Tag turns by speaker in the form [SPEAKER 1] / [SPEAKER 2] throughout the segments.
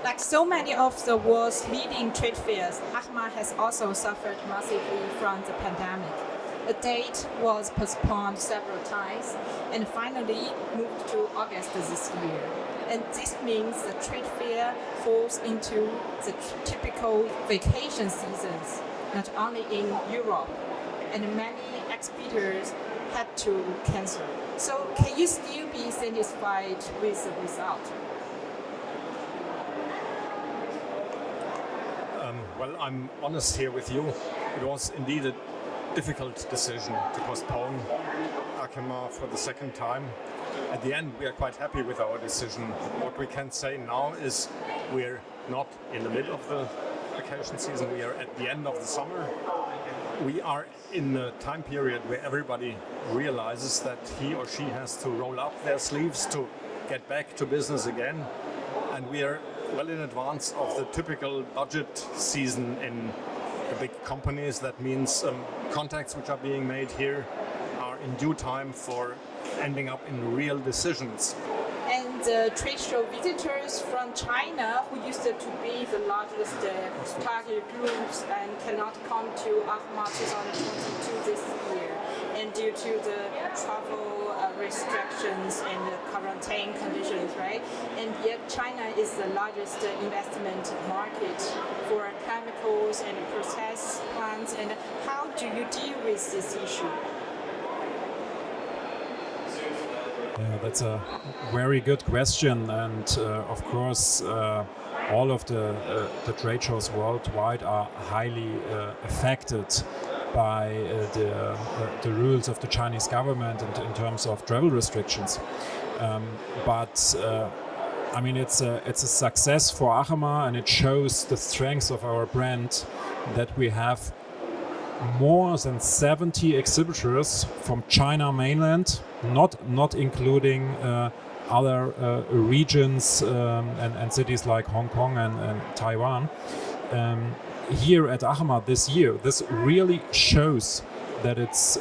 [SPEAKER 1] Like so many of the world's leading trade fairs, ACMA has also suffered massively from the pandemic. The date was postponed several times and finally moved to August this year. And this means the trade fair falls into the typical vacation seasons, not only in Europe, and many exhibitors had to cancel. So can you still be satisfied with the result?
[SPEAKER 2] Well, I'm honest here with you. It was indeed a difficult decision to postpone Dechema for the second time. At the end, we are quite happy with our decision. What we can say now is we're not in the middle of the vacation season. We are at the end of the summer. We are in a time period where everybody realizes that he or she has to roll up their sleeves to get back to business again. And we are well in advance of the typical budget season in the big companies. That means contacts which are being made here are in due time for ending up in real decisions.
[SPEAKER 1] And trade show visitors from China, who used to be the largest target groups and cannot come to ACMA 2022 this year, and due to the travel restrictions and the quarantine conditions, right? And yet China is the largest investment market for chemicals and process plants. And how do you deal with this issue?
[SPEAKER 3] Yeah, that's a very good question, and of course, all of the trade shows worldwide are highly affected by the rules of the Chinese government in terms of travel restrictions. But I mean, it's a success for ACMA, and it shows the strength of our brand that we have more than 70 exhibitors from China mainland, not including other regions and cities like Hong Kong and Taiwan. Here at ACMA this year, this really shows that it's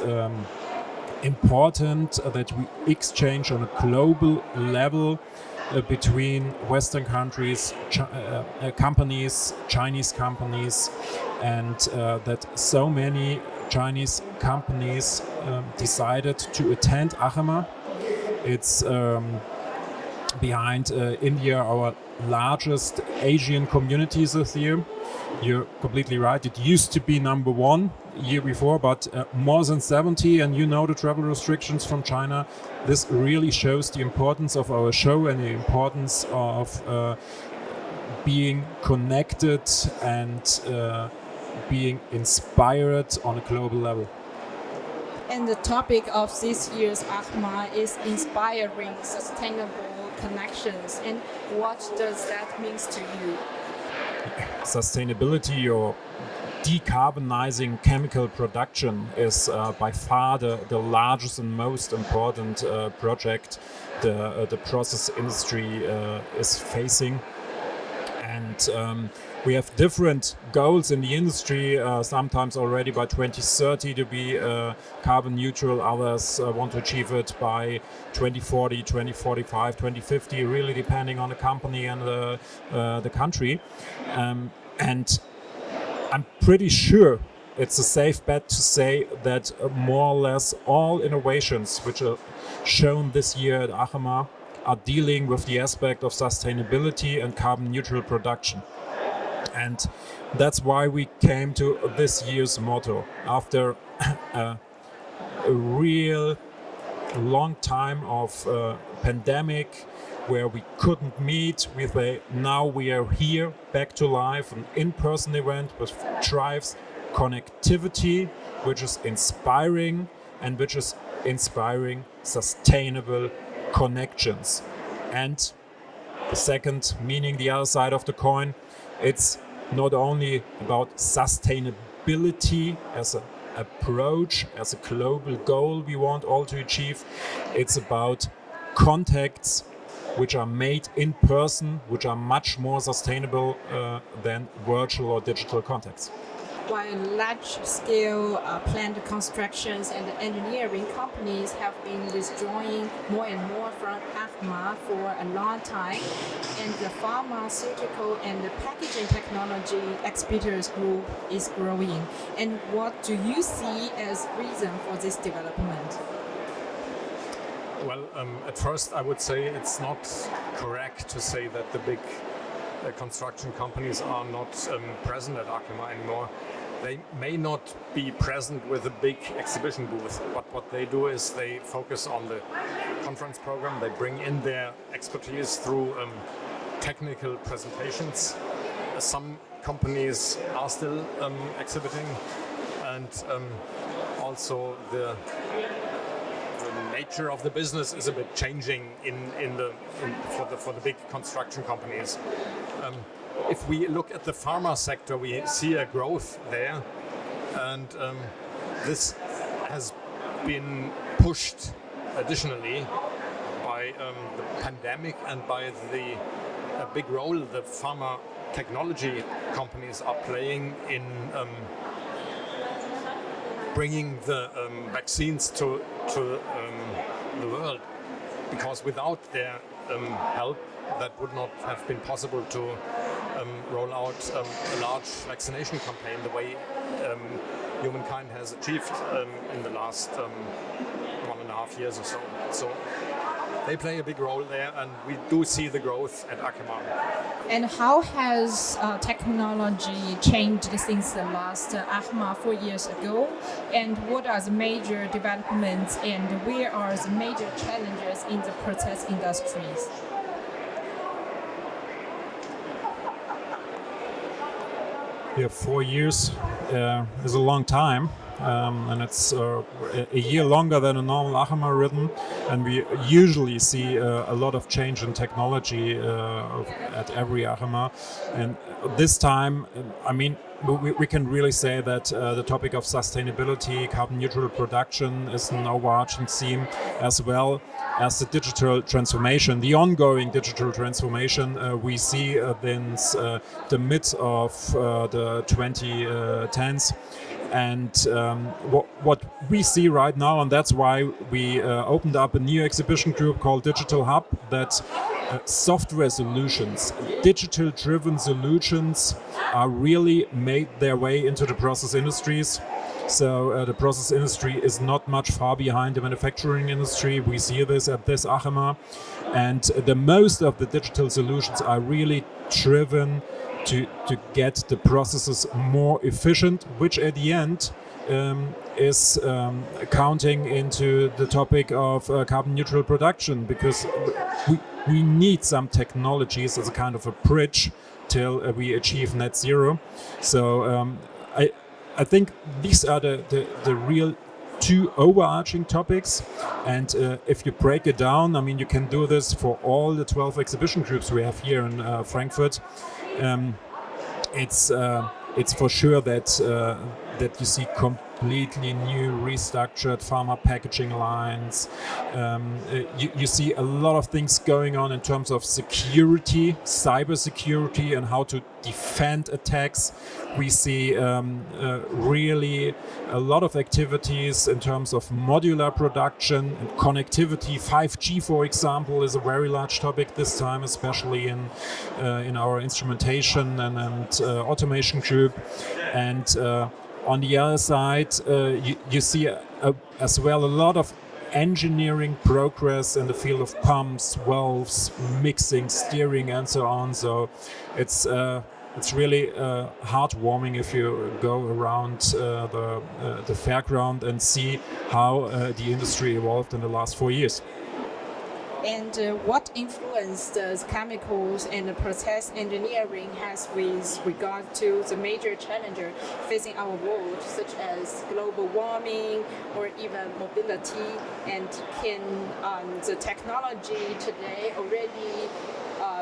[SPEAKER 3] important that we exchange on a global level between Western countries, companies, Chinese companies, and that so many Chinese companies decided to attend ACMA. It's behind India, our largest Asian community this year. You're completely right. It used to be number one year before, but more than 70, and you know the travel restrictions from China. This really shows the importance of our show and the importance of being connected and being inspired on a global level.
[SPEAKER 1] And the topic of this year's ACMA is inspiring sustainable connections. And what does that mean to you?
[SPEAKER 3] Sustainability or decarbonizing chemical production is by far the largest and most important project the process industry is facing. And we have different goals in the industry, sometimes already by 2030 to be carbon neutral. Others want to achieve it by 2040, 2045, 2050, really depending on the company and the country. And I'm pretty sure it's a safe bet to say that more or less all innovations which are shown this year at ACMA are dealing with the aspect of sustainability and carbon neutral production. And that's why we came to this year's motto. After a real long time of pandemic where we couldn't meet, now we are here back to life, an in-person event which drives connectivity, which is inspiring and which is inspiring sustainable connections. And the second meaning, the other side of the coin, it's not only about sustainability as an approach, as a global goal we want all to achieve, it's about contacts which are made in person, which are much more sustainable than virtual or digital contacts.
[SPEAKER 1] while large-scale plant constructions and engineering companies have been withdrawing more and more from ACMA for a long time, and the pharmaceutical and the packaging technology exhibitors group is growing. And what do you see as reason for this development?
[SPEAKER 2] Well, at first I would say it's not correct to say that the big construction companies are not present at ACMA anymore. They may not be present with a big exhibition booth, but what they do is they focus on the conference program. They bring in their expertise through technical presentations. Some companies are still exhibiting, and also the nature of the business is a bit changing for the big construction companies. If we look at the pharma sector, we see a growth there, and this has been pushed additionally by the pandemic and by the big role the pharma technology companies are playing in bringing the vaccines to the world, because without their help that would not have been possible to roll out a large vaccination campaign the way humankind has achieved in the last 1.5 years or so. So they play a big role there, and we do see the growth at ACMA.
[SPEAKER 1] And how has technology changed since the last ACMA 4 years ago? And what are the major developments, and where are the major challenges in the process industries?
[SPEAKER 3] Yeah, 4 years is a long time. And it's a year longer than a normal ACMA rhythm, and we usually see a lot of change in technology at every ACMA. And this time, I mean, we can really say that the topic of sustainability, carbon neutral production is an overarching theme, as well as the digital transformation, the ongoing digital transformation we see since the mid of the 2010s. And what we see right now, and that's why we opened up a new exhibition group called Digital Hub, that software solutions, digital-driven solutions are really made their way into the process industries. So the process industry is not much far behind the manufacturing industry. We see this at this ACMA. And the most of the digital solutions are really driven to get the processes more efficient, which at the end is counting into the topic of carbon neutral production, because we need some technologies as a kind of a bridge till we achieve net zero. So I think these are the real two overarching topics, and if you break it down, I mean, you can do this for all the 12 exhibition groups we have here in Frankfurt. It's for sure that you see completely new restructured pharma packaging lines. You see a lot of things going on in terms of security, cyber security, and how to defend attacks. We see really a lot of activities in terms of modular production and connectivity. 5G, for example, is a very large topic this time, especially in our instrumentation and automation group. And on the other side, you see as well a lot of engineering progress in the field of pumps, valves, mixing, steering, and so on. So it's really heartwarming if you go around the fairground and see how the industry evolved in the last 4 years.
[SPEAKER 1] And what influence does chemicals and process engineering has with regard to the major challenges facing our world, such as global warming or even mobility? And can the technology today already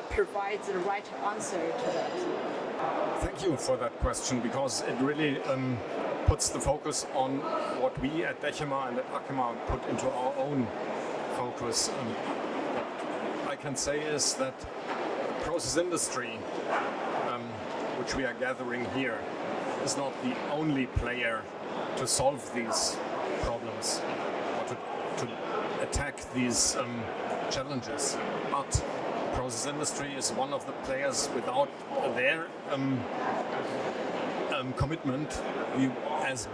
[SPEAKER 1] provide the right answer to that?
[SPEAKER 2] Thank you for that question, because it really puts the focus on what we at Dechema and at ACMA put into our own focus. I can say is that the process industry, which we are gathering here, is not the only player to solve these problems or to attack these challenges. But process industry is one of the players. Without their commitment, we as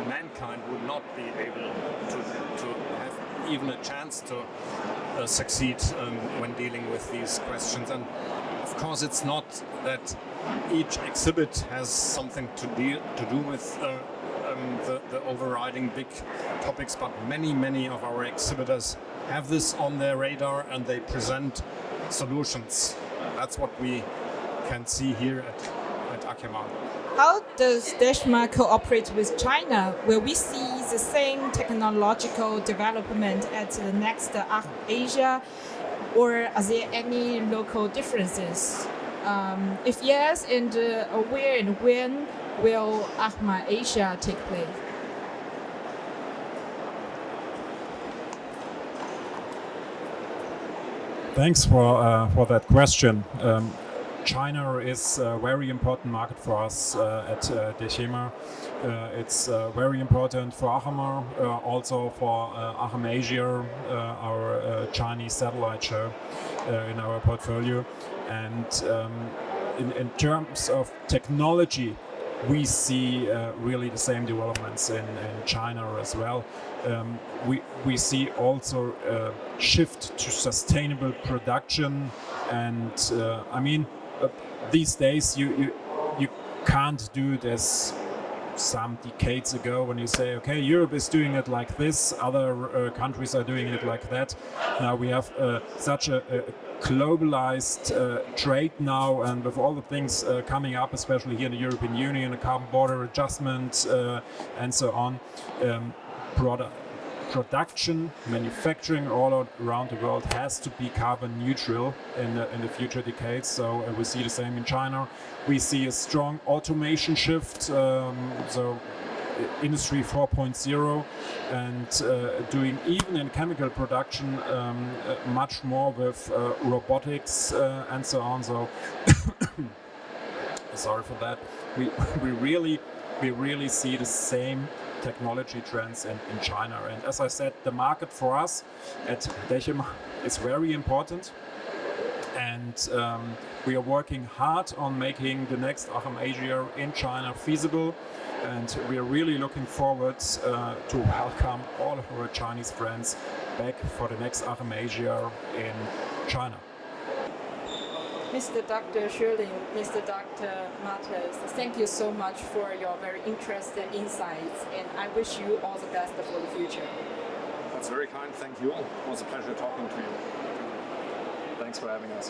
[SPEAKER 2] mankind would not be able to have even a chance to succeed when dealing with these questions. And of course, it's not that each exhibit has something to do with the overriding big topics, but many of our exhibitors have this on their radar and they present solutions. That's what we can see here at Dechema.
[SPEAKER 1] How does Dechema cooperate with China? Will we see the same technological development at the next Asia, or are there any local differences? If yes, and where and when will ACMA Asia take place?
[SPEAKER 3] Thanks for that question. China is a very important market for us at Dechema. It's very important for ACMA, also for ACMA Asia, our Chinese satellite show in our portfolio. And in terms of technology, we see really the same developments in China as well. We see also a shift to sustainable production, and these days you can't do it as some decades ago when you say, okay, Europe is doing it like this, other countries are doing it like that. Now we have such a globalized trade now, and with all the things coming up, especially here in the European Union, the carbon border adjustment and so on, production, manufacturing all around the world has to be carbon neutral in the future decades. So we see the same in China. We see a strong automation shift, so Industry 4.0, and doing even in chemical production much more with robotics and so on. So sorry for that. We really see the same technology trends in China. And as I said, the market for us at Dechema is very important. And we are working hard on making the next ACMA Asia in China feasible. And we are really looking forward to welcome all of our Chinese friends back for the next ACMA Asia in China.
[SPEAKER 1] Mr. Dr. Schürling, Mr. Dr. Mattes, thank you so much for your very interesting insights, and I wish you all the best for the future.
[SPEAKER 2] That's very kind, thank you. It was a pleasure talking to you. Thanks for having us.